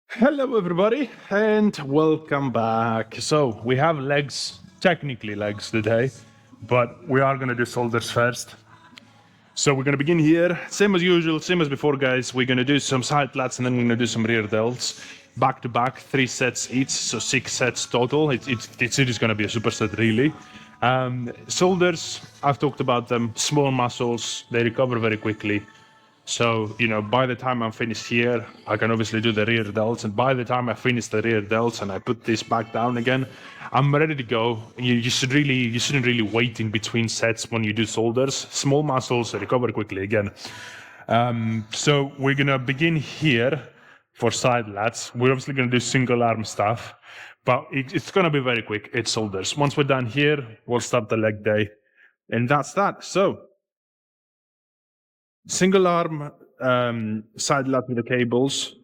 Hello, everybody, and welcome back. So, we have legs, technically legs today, but we are going to do shoulders first. So, we're going to begin here, same as usual, same as before, guys. We're going to do some side lats and then we're going to do some rear delts. Back to back, 3 sets each, so 6 sets total. It's going to be a superset, really. Shoulders, I've talked about them, small muscles, they recover very quickly. So, by the time I'm finished here, I can obviously do the rear delts. And by the time I finish the rear delts and I put this back down again, I'm ready to go. You shouldn't really wait in between sets when you do shoulders. Small muscles recover quickly again. So we're gonna begin here for side lats. We're obviously gonna do single arm stuff, but it's gonna be very quick. It's shoulders. Once we're done here, we'll start the leg day. And that's that. So single arm side lat with the cables.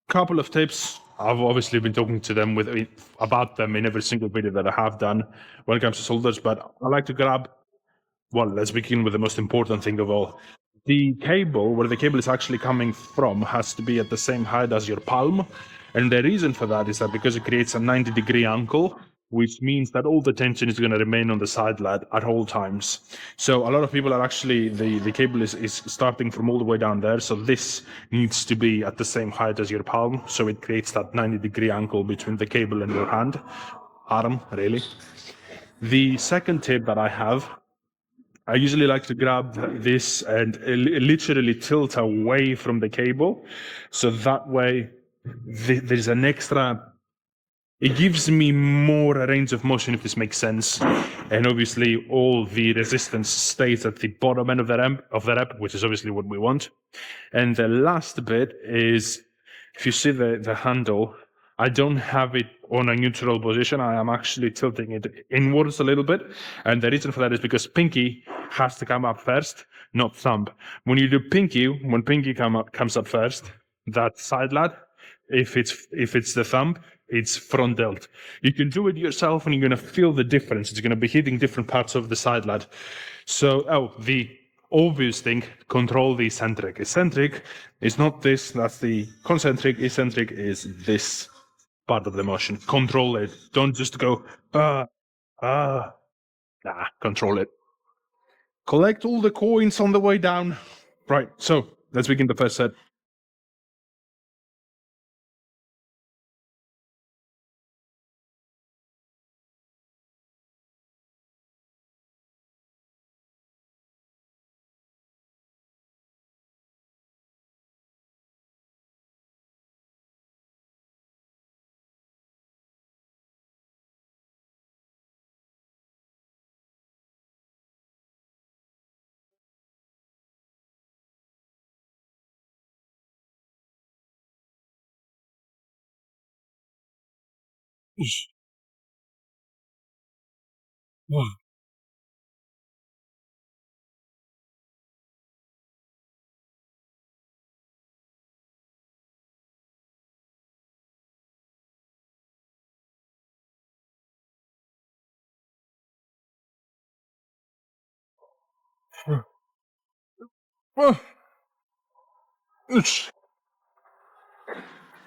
Couple of tips. I've obviously been talking to them about them in every single video that I have done when it comes to shoulders, but I like to grab. Well, let's begin with the most important thing of all. The cable, where the cable is actually coming from, has to be at the same height as your palm. And the reason for that is that because it creates a 90-degree angle, which means that all the tension is going to remain on the side lat at all times. So a lot of people are actually, the cable is starting from all the way down there. So this needs to be at the same height as your palm. So it creates that 90-degree angle between the cable and your arm, really. The second tip that I usually like to grab this and literally tilt away from the cable. So that way there's an extra, it gives me more range of motion, if this makes sense. And obviously all the resistance stays at the bottom end of the rep, which is obviously what we want. And the last bit is, if you see the handle, I don't have it on a neutral position. I am actually tilting it inwards a little bit. And the reason for that is because pinky has to come up first, not thumb. When you do pinky, when pinky comes up first, that side lat, if it's the thumb, it's front delt. You can do it yourself and you're going to feel the difference. It's going to be hitting different parts of the side lat. So, the obvious thing, control the eccentric. Eccentric is not this, that's the concentric. Eccentric is this part of the motion. Control it. Don't just go, nah, control it. Collect all the coins on the way down. Right, so let's begin the first set.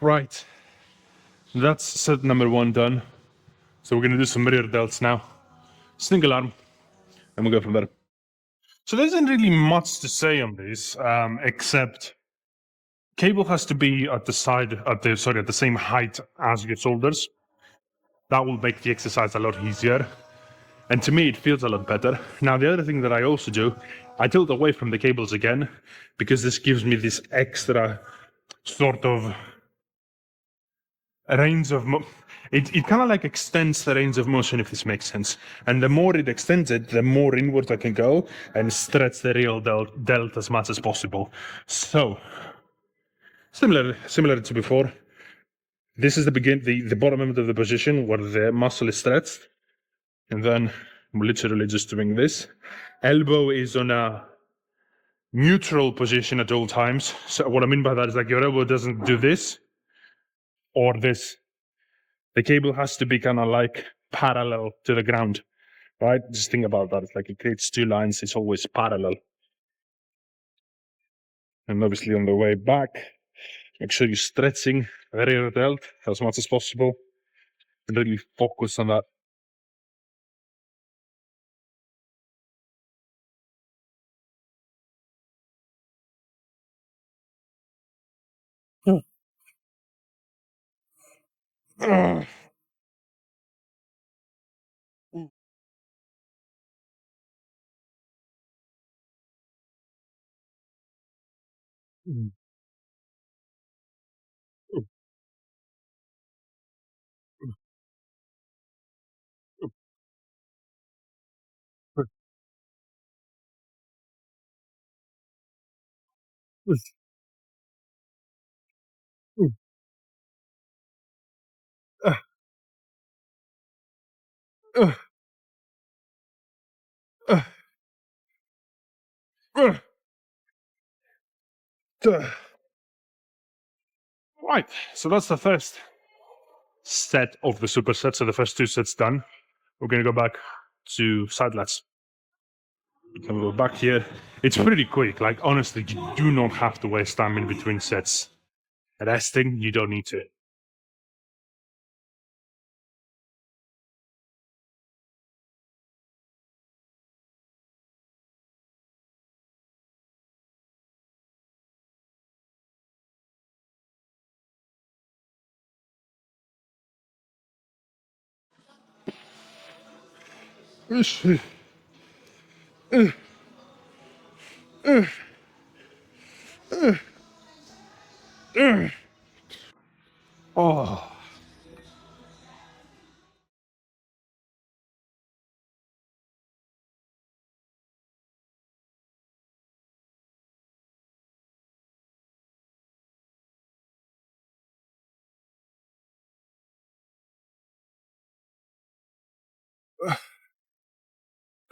Right, that's set number 1 done. So we're gonna do some rear delts now. Single arm, and we'll go from there. So there isn't really much to say on this, except cable has to be at the same height as your shoulders. That will make the exercise a lot easier. And to me, it feels a lot better. Now, the other thing that I also do, I tilt away from the cables again, because this gives me this extra sort of range of it kind of like extends the range of motion, if this makes sense. And the more it extends it, the more inward I can go and stretch the real delt as much as possible. So, similar to before, this is the bottom end of the position where the muscle is stretched. And then I'm literally just doing this. Elbow is on a neutral position at all times. So what I mean by that is like your elbow doesn't do this or this. The cable has to be kind of like parallel to the ground, right? Just think about that. It's like it creates 2 lines. It's always parallel. And obviously on the way back, make sure you're stretching the rear delt as much as possible and really focus on that. Right, so that's the first set of the supersets. So the first two sets done. We're going to go back to side lats. Can we go back here? It's pretty quick. Like, honestly, you do not have to waste time in between sets. Resting, you don't need to. Oh.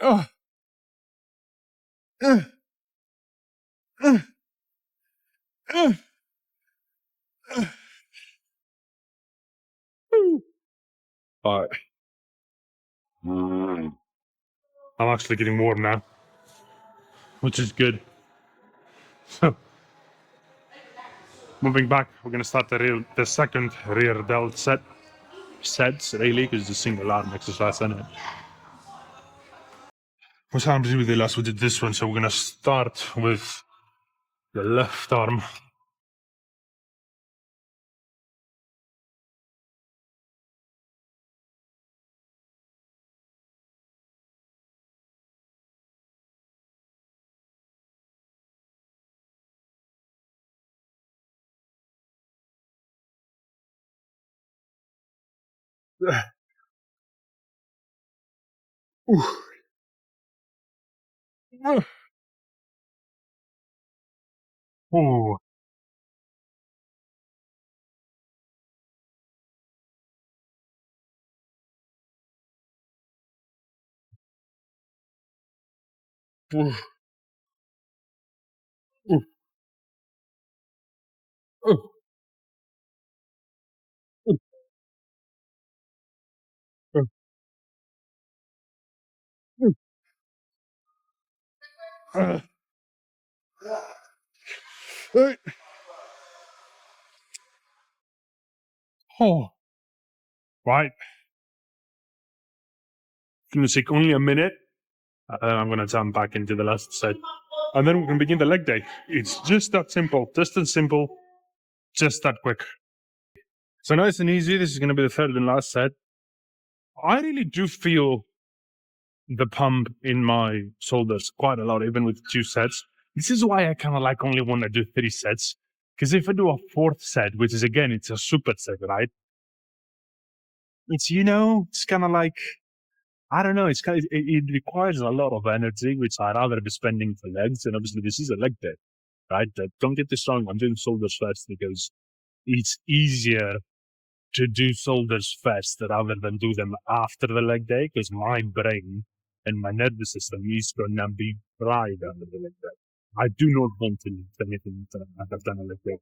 Oh. All right. I'm actually getting warm now, which is good. So, moving back, we're gonna start the second rear delt sets really, because it's a single arm exercise, isn't it? What time did we do last? We did this one, so we're gonna start with the left arm. Ooh. Ooh. Ooh. Ooh. Ooh. Ooh. Ooh. Hey. Oh. Right. It's gonna take only a minute. I'm gonna jump back into the last set, and then we can begin the leg day. It's just that simple, just that simple, just that quick. So nice and easy. This is gonna be the third and last set. I really do feel the pump in my shoulders quite a lot, even with 2 sets. This is why I kind of like only want to do 3 sets. Because if I do a fourth set, which is again, it's a super set, right? It's kind of like, I don't know, it requires a lot of energy, which I'd rather be spending for legs. And obviously, this is a leg day, right? Don't get this wrong. I'm doing shoulders first because it's easier to do shoulders first rather than do them after the leg day because my brain and my nervous system is going to be fried under the leg day. I do not want to lift anything that I've done a leg day.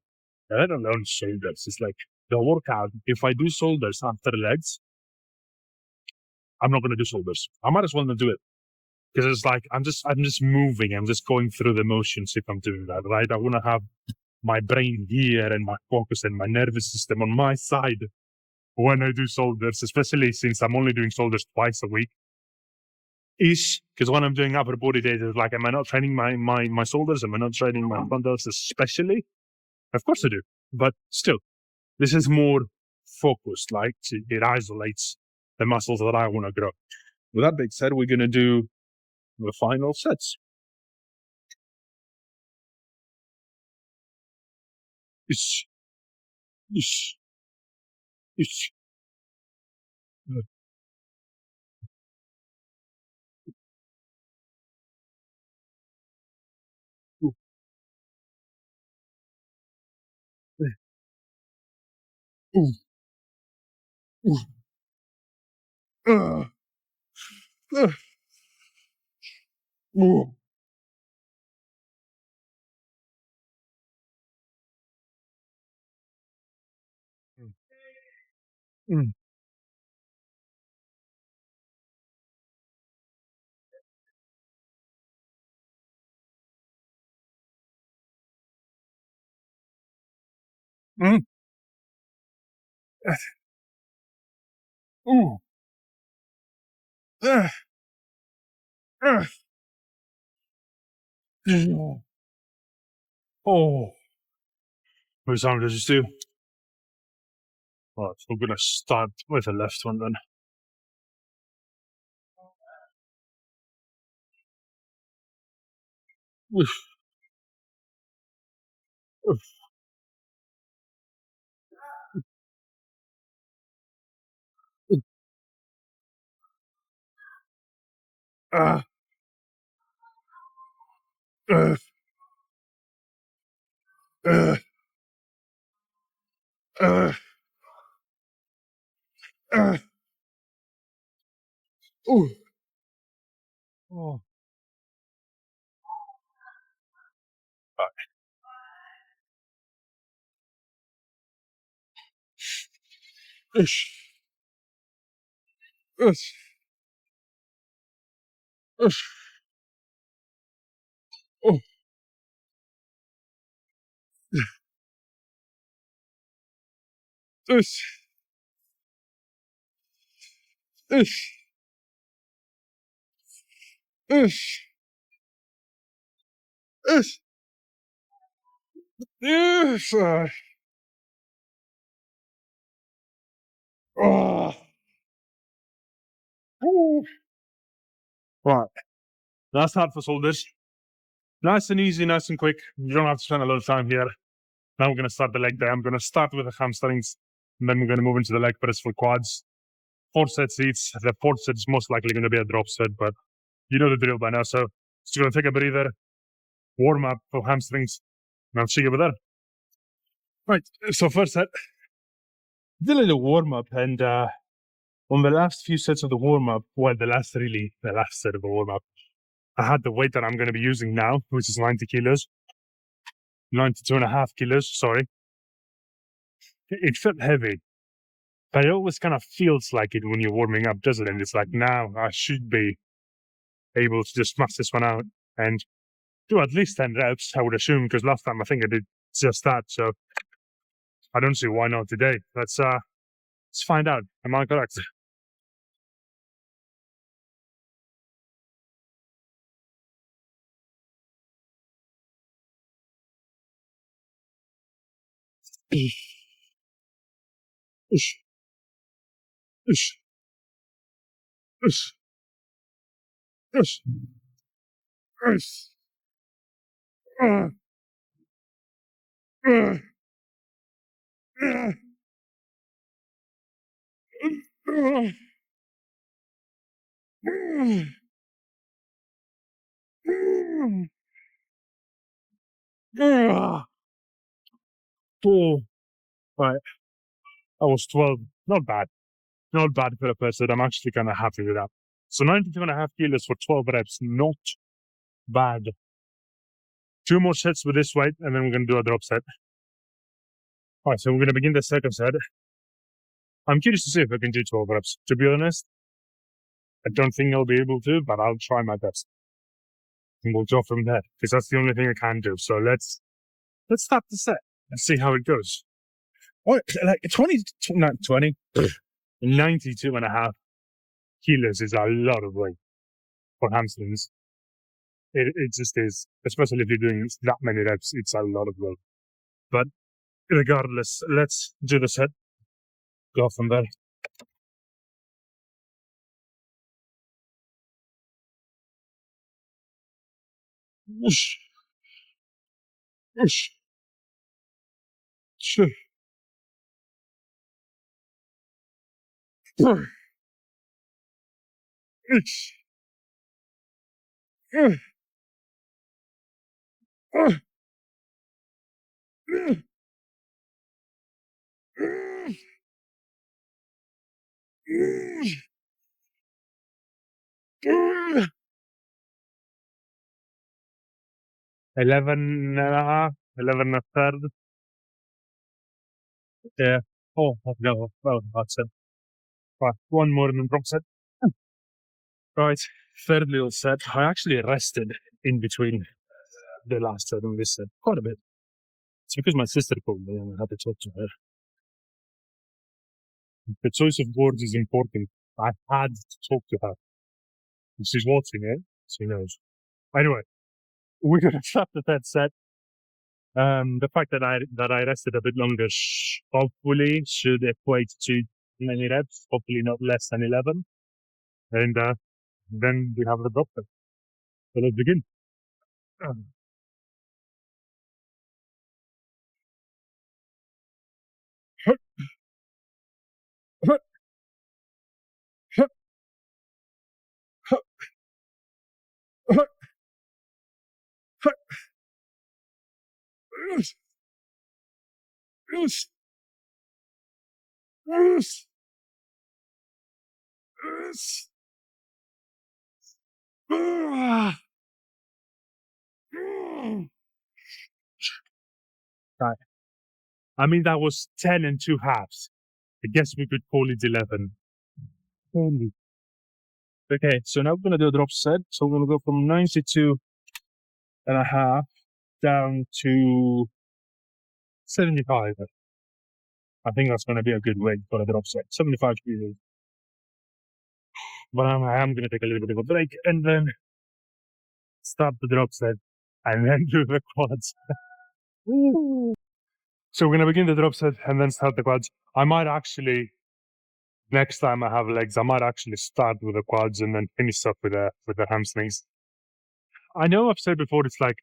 Let alone shoulders. It's like the workout. If I do shoulders after legs, I'm not going to do shoulders. I might as well not do it. because it's like I'm just moving. I'm just going through the motions if I'm doing that, right? I want to have my brain here and my focus and my nervous system on my side when I do shoulders, especially since I'm only doing shoulders twice a week. Ish, because when I'm doing upper body days, it's like, am I not training my shoulders? Am I not training my frontals especially? Of course I do, but still, this is more focused. Like it isolates the muscles that I want to grow. With that being said, we're gonna do the final sets. Ish, ish, ish. Oh, which arm does this do? Right, we're gonna start with the left one then. Oof, oof, oof. Ah, uh, uh, uh, ooh. Oh. Right. Ish, ish, ish. Oh, ish, ish, ish, ish, ish. Oh. Ooh. Right, that's hard for shoulders. Nice and easy, nice and quick. You don't have to spend a lot of time here. Now we're going to start the leg day. I'm going to start with the hamstrings, and then we're going to move into the leg press for quads. 4 sets each. The fourth set is most likely going to be a drop set, but you know the drill by now. So just going to take a breather, warm up for hamstrings, and I'll see you with that. Right. So first set, did a little warm up, and on the last few sets of the warm up, well, the last set of the warm up, I had the weight that I'm going to be using now, which is 90 kilos, 92.5 kilos. Sorry. It felt heavy, but it always kind of feels like it when you're warming up, doesn't it? And it's like, now I should be able to just smash this one out and do at least 10 reps, I would assume, because last time I think I did just that. So I don't see why not today. Let's find out. Am I correct? Ish, ish, ish, ish, ish, ish. Uh, uh, uh, uh, Oh, right. I was 12. Not bad. Not bad for a person. I'm actually kind of happy with that. So 92.5 kilos for 12 reps. Not bad. 2 more sets with this weight, and then we're going to do a drop set. All right, so we're going to begin the second set. I'm curious to see if I can do 12 reps. To be honest, I don't think I'll be able to, but I'll try my best. And we'll go from there, because that's the only thing I can do. So let's start the set and see how it goes. What, like 92.5 kilos is a lot of weight for hamstrings. It just is, especially if you're doing that many reps, it's a lot of weight. But regardless, let's do the set, go from there. Whoosh. Whoosh. Shoo. Brr. Ish. Uh. Uh. Uh. 11 and a half, 11 and a third. Yeah. Oh, no. Well, that's it. Right, one more and then drop set. Right, third little set. I actually rested in between the last set and this set quite a bit. It's because my sister called me and I had to talk to her. The choice of words is important. I had to talk to her. If she's watching it, she knows. Anyway, we're gonna start the third set. The fact that I rested a bit longer hopefully should equate to many reps, hopefully not less than 11. And then we have the drop set. So let's begin. Right. I mean, that was 10 and 2 halves. I guess we could call it 11. Only. Okay, so now we're going to do a drop set. So we're going to go from 92.5 down to 75. I think that's going to be a good weight for a drop set. 75 kilos. But I am going to take a little bit of a break and then stop the drop set and then do the quads. So we're going to begin the drop set and then start the quads. I might actually, next time I have legs, I might actually start with the quads and then finish up with the hamstrings. I know I've said before, it's like,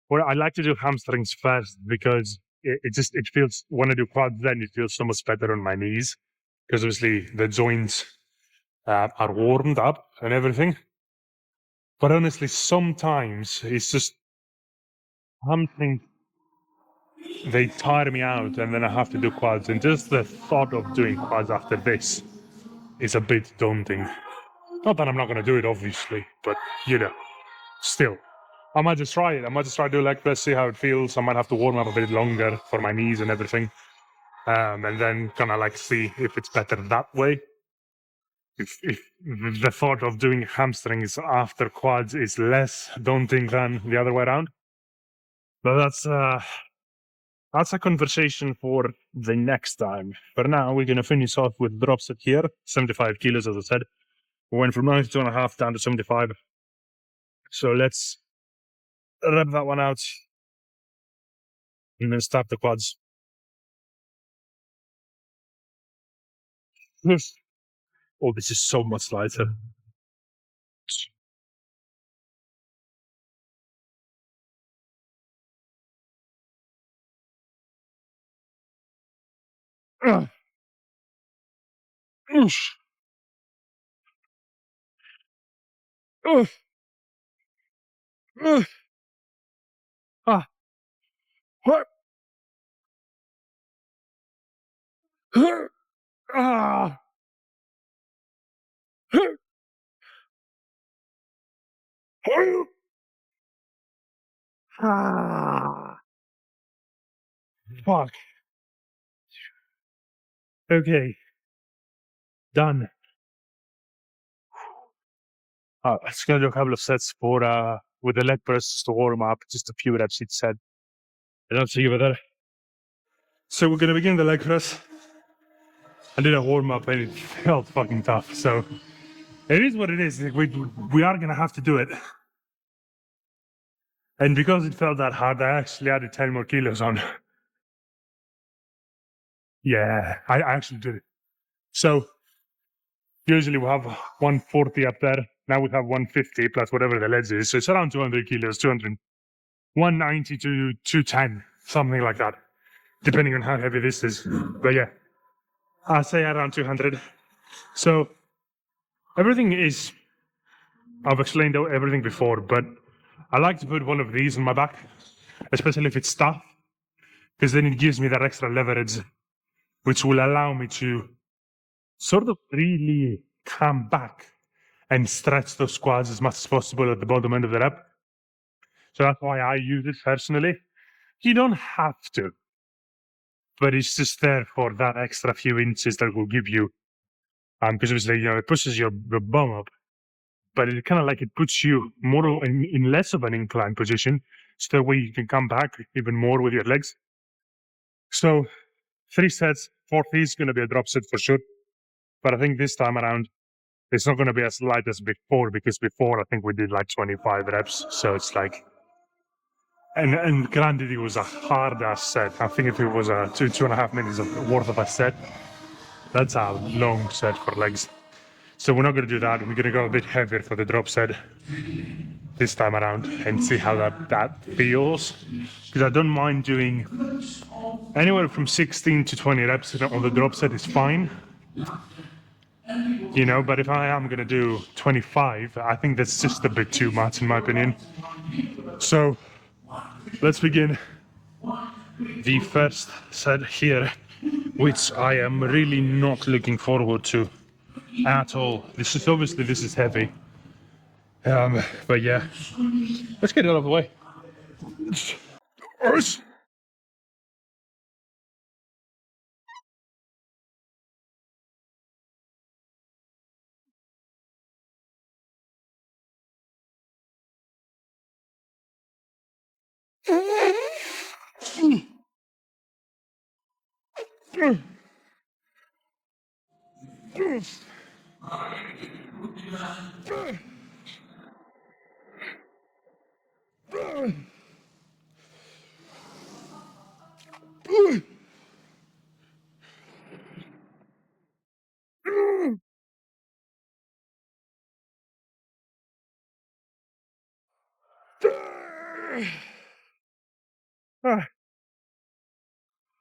well, I like to do hamstrings first because it feels, when I do quads, then it feels so much better on my knees because obviously the joints are warmed up and everything. But honestly, sometimes it's just hamstrings, they tire me out and then I have to do quads. And just the thought of doing quads after this is a bit daunting. Not that I'm not going to do it, obviously, but you know, still. I might just try it. I might just try to do leg press, see how it feels. I might have to warm up a bit longer for my knees and everything. And then kind of like see if it's better that way. If the thought of doing hamstrings after quads is less daunting than the other way around. But that's a conversation for the next time. For now, we're going to finish off with drop set here, 75 kilos, as I said. We went from 92.5 down to 75. So let's rep that one out and then start the quads. Oh, this is so much lighter. Ah. Ah. Ah. Fuck. Okay. Done. It's going to do a couple of sets for with the leg press to warm up, just a few reps each set. And I'll see you with that. So we're going to begin the leg press. I did a warm up and it felt fucking tough. So it is what it is. We are going to have to do it. And because it felt that hard, I actually added 10 more kilos on. Yeah, I actually did it. So usually we have 140 up there. Now we have 150 plus whatever the ledge is. So it's around 200 kilos, 190 to 210, something like that, depending on how heavy this is. But yeah, I say around 200. So everything is, I've explained everything before, but I like to put one of these on my back, especially if it's tough, because then it gives me that extra leverage, which will allow me to sort of really come back and stretch those quads as much as possible at the bottom end of the rep. So that's why I use it personally. You don't have to, but it's just there for that extra few inches that will give you, because obviously, it pushes your bum up, but it kind of like it puts you more in less of an incline position, so that way you can come back even more with your legs. So 3 sets, 4th is going to be a drop set for sure. But I think this time around, it's not going to be as light as before, because before I think we did like 25 reps. So it's like, and granted, it was a hard ass set. I think if it was a 2.5 minutes worth of a set, that's a long set for legs. So we're not going to do that. We're going to go a bit heavier for the drop set this time around and see how that feels. Because I don't mind doing anywhere from 16 to 20 reps on the drop set is fine. But if I am going to do 25, I think that's just a bit too much in my opinion. So let's begin the first set here, which I am really not looking forward to at all. This is heavy. But yeah, let's get it out of the way.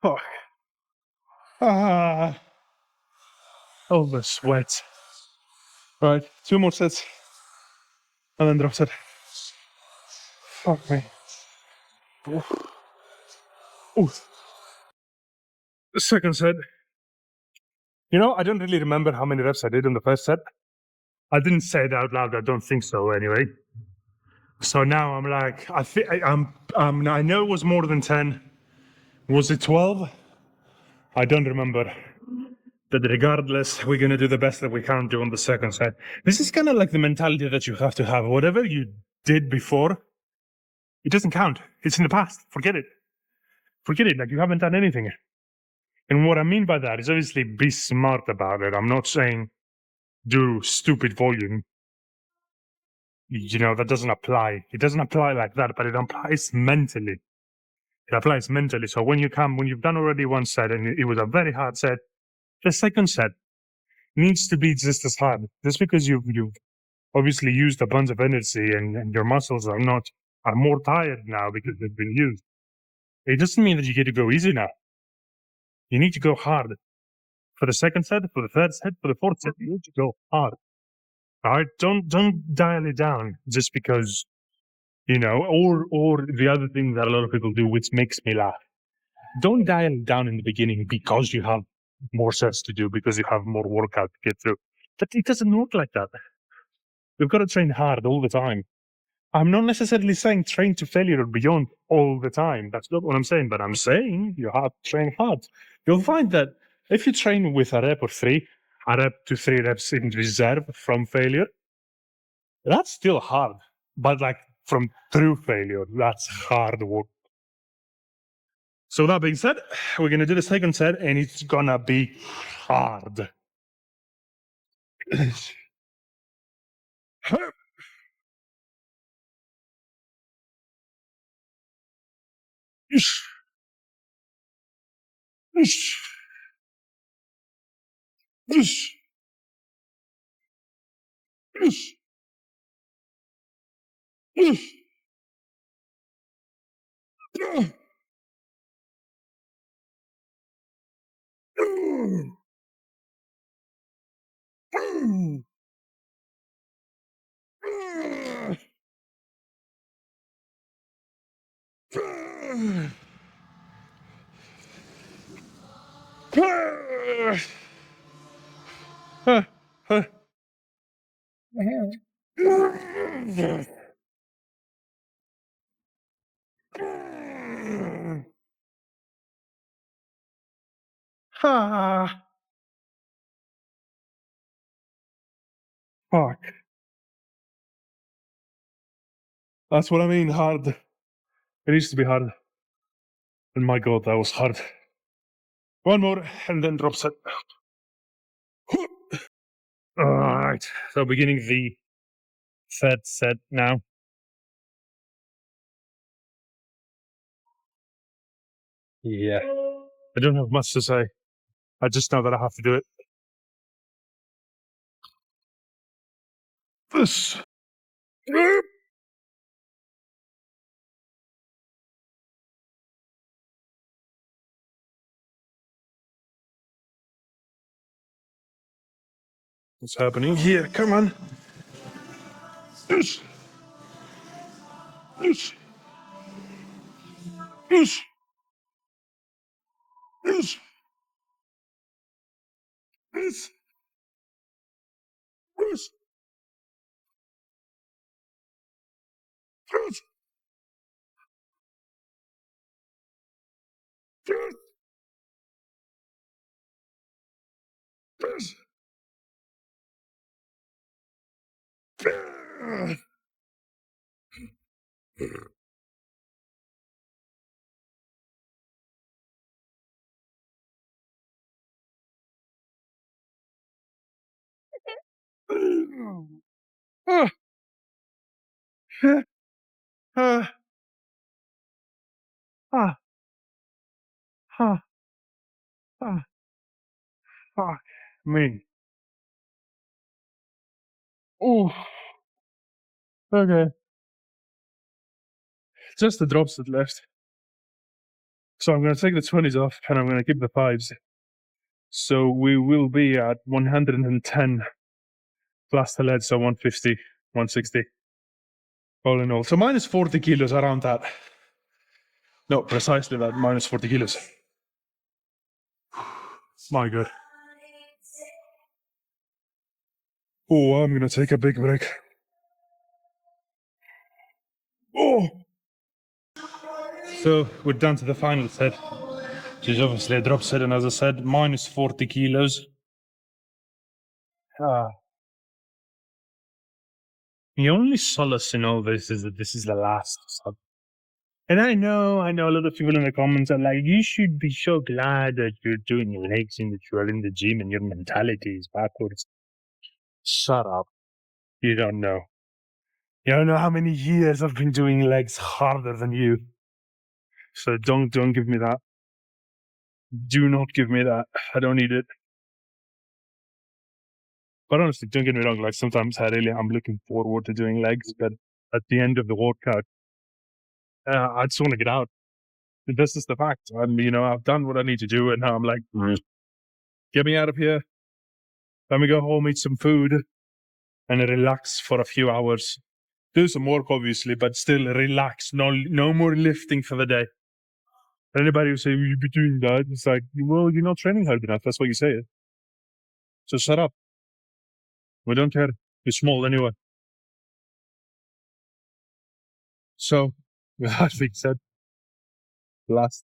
Oh, all the sweat. Right, 2 more sets, and then drop set. Fuck me. Ooh. The second set. I don't really remember how many reps I did in the first set. I didn't say it out loud. I don't think so, anyway. So now I'm like, I know it was more than 10. Was it 12? I don't remember. But regardless, we're gonna do the best that we can do on the second set. This is kind of like the mentality that you have to have. Whatever you did before, it doesn't count. It's in the past. Forget it. Forget it. Like you haven't done anything. And what I mean by that is obviously be smart about it. I'm not saying do stupid volume. That doesn't apply. It doesn't apply like that, but it applies mentally. It applies mentally. So when you've done already one set and it was a very hard set, the second set needs to be just as hard. Just because you've obviously used a bunch of energy and your muscles are more tired now because they've been used. It doesn't mean that you get to go easy now. You need to go hard. For the second set, for the third set, for the fourth set, you need to go hard. All right? Don't dial it down just because, or the other thing that a lot of people do, which makes me laugh. Don't dial it down in the beginning because you have more sets to do, because you have more workout to get through. But it doesn't work like that. We've got to train hard all the time. I'm not necessarily saying train to failure or beyond all the time. That's not what I'm saying, but I'm saying you have to train hard. You'll find that if you train with a rep or 3, a rep to 3 reps in reserve from failure, That's still hard, but like from true failure, that's hard work. So that being said, we're gonna do the second set, and it's gonna be hard. Ah, fuck. That's what I mean, hard. It used to be hard. And my god, that was hard. One more, and then drop set. Alright, so beginning the third set now. Yeah. I don't have much to say. I just know that I have to do it. This. What's happening here? Come on. This. This. This. This. This. This. This. This. This. This. Ah, ah, ah, ah, ah, fuck me. Oh, okay. Just the drops that left. So I'm going to take the 20s off and I'm going to keep the 5s. So we will be at 110 plus the lead, so 150, 160. All in all. So minus 40 kilos around that. No, precisely that, minus 40 kilos. My god. Oh, I'm going to take a big break. Oh! So we're down to the final set, which is obviously a drop set, and as I said, minus 40 kilos. The only solace in all this is that this is the last sub. And I know a lot of people in the comments are like, you should be so glad that you're doing legs and that you are in the gym and your mentality is backwards. Shut up. You don't know. You don't know how many years I've been doing legs harder than you. So don't give me that. Do not give me that. I don't need it. But honestly, don't get me wrong, like sometimes I'm looking forward to doing legs, but at the end of the workout, I just want to get out. This is the fact. I've done what I need to do, and now I'm like, get me out of here. Let me go home, eat some food, and relax for a few hours. Do some work, obviously, but still relax. No more lifting for the day. Anybody who say you'll be doing that, it's like, well, you're not training hard enough. That's what you say it. So shut up. We don't care. You're small anyway. So, with that being said, last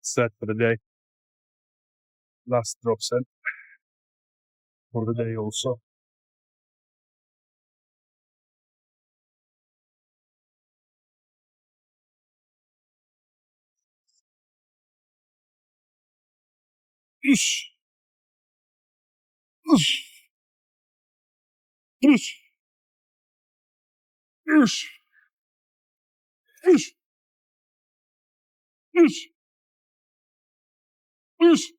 set for the day. Last drop set for the day also. Ish. Ish. Ish. Ish. Ish. Ish. Ish. Ish.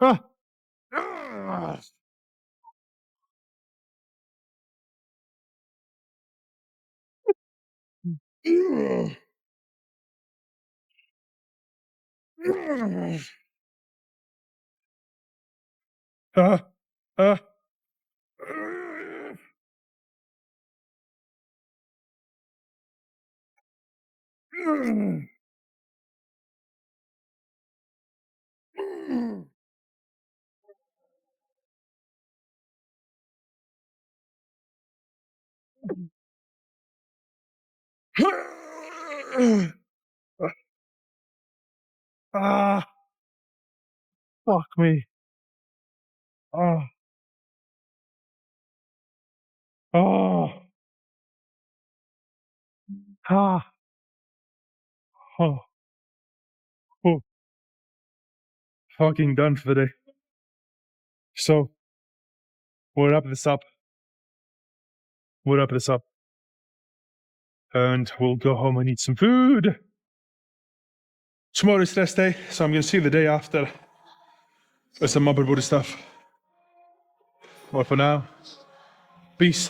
Ah. Ah. Ah. Ah. Fuck me. Ah. Ah. Ah. Oh. Oh. Fucking done for the day. So we'll wrap this up. We'll wrap this up. And we'll go home and eat some food. Tomorrow's test day, so I'm going to see you the day after with some motherboard stuff. Well, for now, peace.